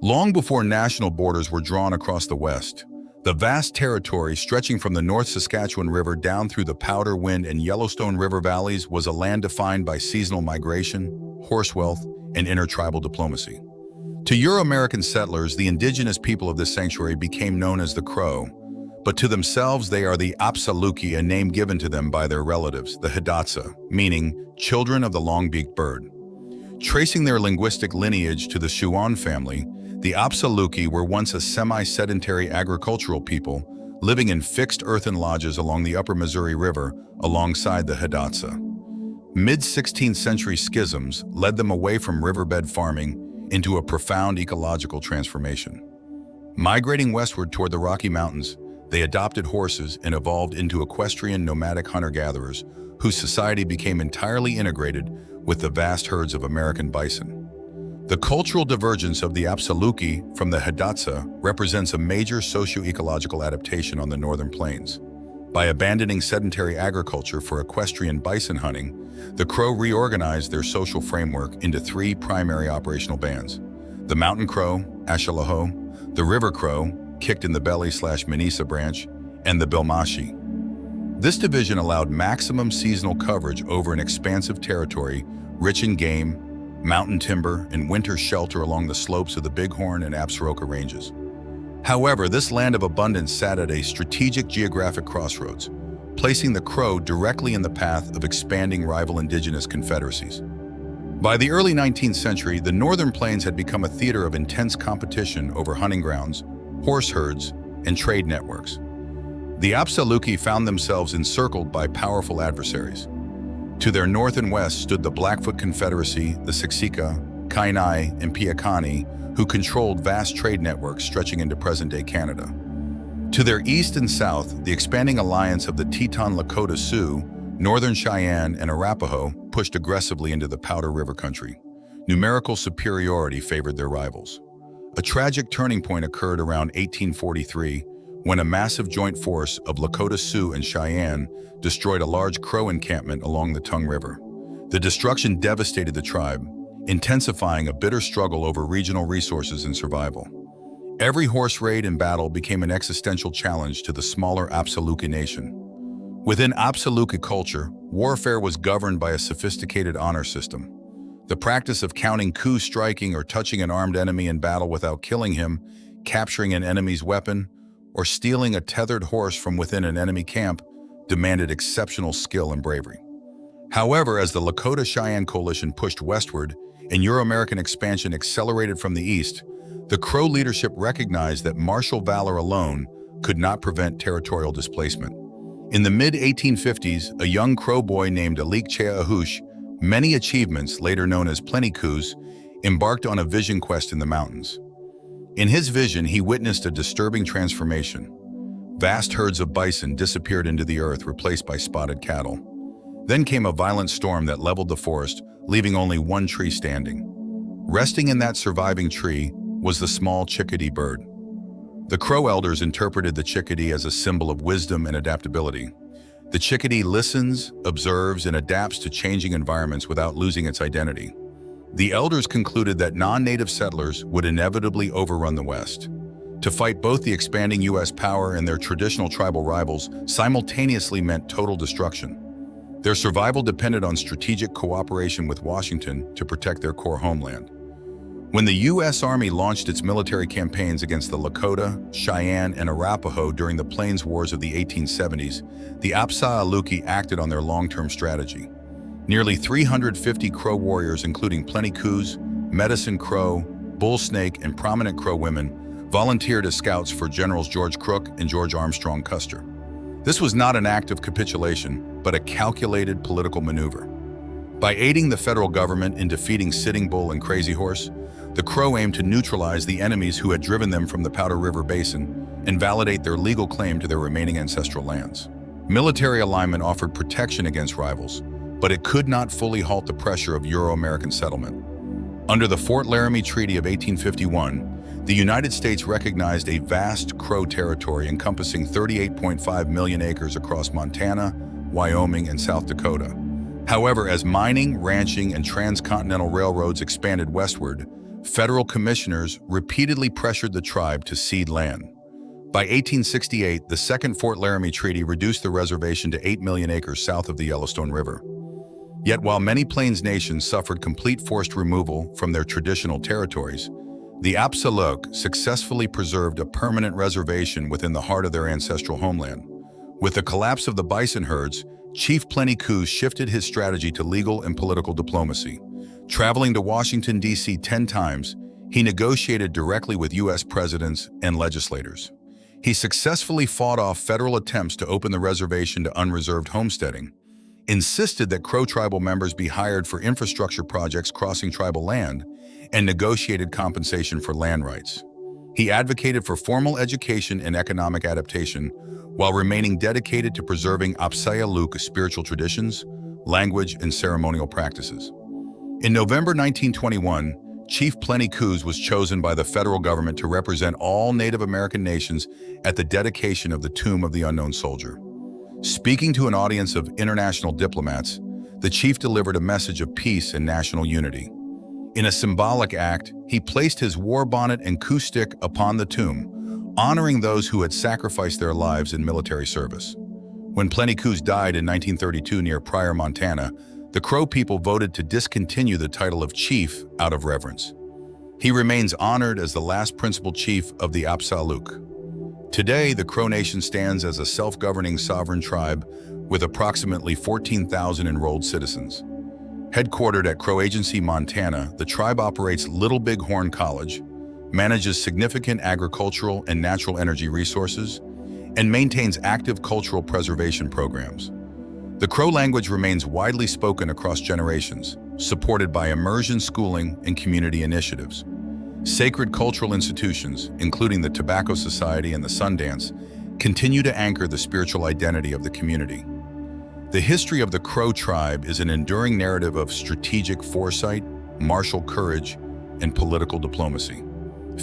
Long before national borders were drawn across the West, the vast territory stretching from the North Saskatchewan River down through the Powder, Wind, and Yellowstone River valleys was a land defined by seasonal migration, horse wealth, and intertribal diplomacy. To Euro-American settlers, the indigenous people of this sanctuary became known as the Crow, but to themselves they are the Apsáalooke, a name given to them by their relatives, the Hidatsa, meaning children of the long-beaked bird. Tracing their linguistic lineage to the Shuan family, the Apsáalooke were once a semi-sedentary agricultural people living in fixed earthen lodges along the upper Missouri River alongside the Hidatsa. Mid-16th century schisms led them away from riverbed farming into a profound ecological transformation. Migrating westward toward the Rocky Mountains, they adopted horses and evolved into equestrian nomadic hunter-gatherers whose society became entirely integrated with the vast herds of American bison. The cultural divergence of the Apsáalooke from the Hidatsa represents a major socio-ecological adaptation on the northern plains. By abandoning sedentary agriculture for equestrian bison hunting, the Crow reorganized their social framework into three primary operational bands: the Mountain Crow, Apsáalooke, the River Crow, kicked in the belly/Manisa branch, and the Bilmashi. This division allowed maximum seasonal coverage over an expansive territory rich in game, mountain timber, and winter shelter along the slopes of the Bighorn and Apsáalooke ranges. However, this land of abundance sat at a strategic geographic crossroads, placing the Crow directly in the path of expanding rival indigenous confederacies. By the early 19th century, the northern plains had become a theater of intense competition over hunting grounds, horse herds, and trade networks. The Apsáalooke found themselves encircled by powerful adversaries. To their north and west stood the Blackfoot Confederacy, the Siksika, Kainai, and Piikani, who controlled vast trade networks stretching into present-day Canada. To their east and south, the expanding alliance of the Teton Lakota Sioux, Northern Cheyenne, and Arapaho pushed aggressively into the Powder River country. Numerical superiority favored their rivals. A tragic turning point occurred around 1843 when a massive joint force of Lakota Sioux and Cheyenne destroyed a large Crow encampment along the Tongue River. The destruction devastated the tribe, intensifying a bitter struggle over regional resources and survival. Every horse raid and battle became an existential challenge to the smaller Apsáalooke nation. Within Apsáalooke culture, warfare was governed by a sophisticated honor system. The practice of counting coups, striking or touching an armed enemy in battle without killing him, capturing an enemy's weapon, or stealing a tethered horse from within an enemy camp demanded exceptional skill and bravery. However, as the Lakota-Cheyenne coalition pushed westward and Euro-American expansion accelerated from the east, the Crow leadership recognized that martial valor alone could not prevent territorial displacement. In the mid-1850s, a young Crow boy named Alik Cheahush, many achievements later known as Plenty Coups, embarked on a vision quest in the mountains. In his vision, he witnessed a disturbing transformation. Vast herds of bison disappeared into the earth, replaced by spotted cattle. Then came a violent storm that leveled the forest, leaving only one tree standing. Resting in that surviving tree was the small chickadee bird. The Crow elders interpreted the chickadee as a symbol of wisdom and adaptability. The chickadee listens, observes, and adapts to changing environments without losing its identity. The elders concluded that non-native settlers would inevitably overrun the West. To fight both the expanding U.S. power and their traditional tribal rivals simultaneously meant total destruction. Their survival depended on strategic cooperation with Washington to protect their core homeland. When the U.S. Army launched its military campaigns against the Lakota, Cheyenne, and Arapaho during the Plains Wars of the 1870s, the Apsáalooke acted on their long-term strategy. Nearly 350 Crow warriors, including Plenty Coups, Medicine Crow, Bull Snake, and prominent Crow women, volunteered as scouts for Generals George Crook and George Armstrong Custer. This was not an act of capitulation, but a calculated political maneuver. By aiding the federal government in defeating Sitting Bull and Crazy Horse, the Crow aimed to neutralize the enemies who had driven them from the Powder River Basin and validate their legal claim to their remaining ancestral lands. Military alignment offered protection against rivals, but it could not fully halt the pressure of Euro-American settlement. Under the Fort Laramie Treaty of 1851, the United States recognized a vast Crow territory encompassing 38.5 million acres across Montana, Wyoming, and South Dakota. However, as mining, ranching, and transcontinental railroads expanded westward, Federal commissioners repeatedly pressured the tribe to cede land. By 1868, the Second Fort Laramie Treaty reduced the reservation to 8 million acres south of the Yellowstone River. Yet while many Plains nations suffered complete forced removal from their traditional territories, the Apsáalooke successfully preserved a permanent reservation within the heart of their ancestral homeland. With the collapse of the bison herds, Chief Plenty Coups shifted his strategy to legal and political diplomacy. Traveling to Washington, D.C. 10 times, he negotiated directly with U.S. presidents and legislators. He successfully fought off federal attempts to open the reservation to unreserved homesteading, insisted that Crow tribal members be hired for infrastructure projects crossing tribal land, and negotiated compensation for land rights. He advocated for formal education and economic adaptation while remaining dedicated to preserving Apsáalooke spiritual traditions, language, and ceremonial practices. In November 1921, Chief Plenty Coups was chosen by the federal government to represent all Native American nations at the dedication of the Tomb of the Unknown Soldier. Speaking to an audience of international diplomats, the chief delivered a message of peace and national unity. In a symbolic act, he placed his war bonnet and coup stick upon the tomb, honoring those who had sacrificed their lives in military service. When Plenty Coups died in 1932 near Pryor, Montana, the Crow people voted to discontinue the title of chief out of reverence. He remains honored as the last principal chief of the Apsáalooke. Today, the Crow Nation stands as a self-governing sovereign tribe with approximately 14,000 enrolled citizens. Headquartered at Crow Agency, Montana, the tribe operates Little Bighorn College, manages significant agricultural and natural energy resources, and maintains active cultural preservation programs. The Crow language remains widely spoken across generations, supported by immersion schooling and community initiatives. Sacred cultural institutions, including the Tobacco Society and the Sundance, continue to anchor the spiritual identity of the community. The history of the Crow tribe is an enduring narrative of strategic foresight, martial courage, and political diplomacy.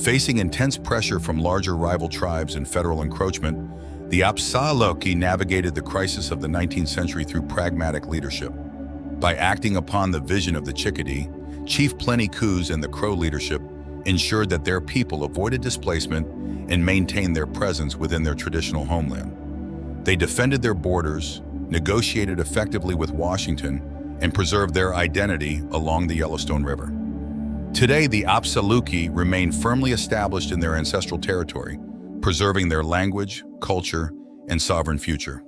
Facing intense pressure from larger rival tribes and federal encroachment, the Apsáalooke navigated the crisis of the 19th century through pragmatic leadership. By acting upon the vision of the chickadee, Chief Plenty Coups and the Crow leadership ensured that their people avoided displacement and maintained their presence within their traditional homeland. They defended their borders, negotiated effectively with Washington, and preserved their identity along the Yellowstone River. Today, the Apsáalooke remain firmly established in their ancestral territory, preserving their language, culture, and sovereign future.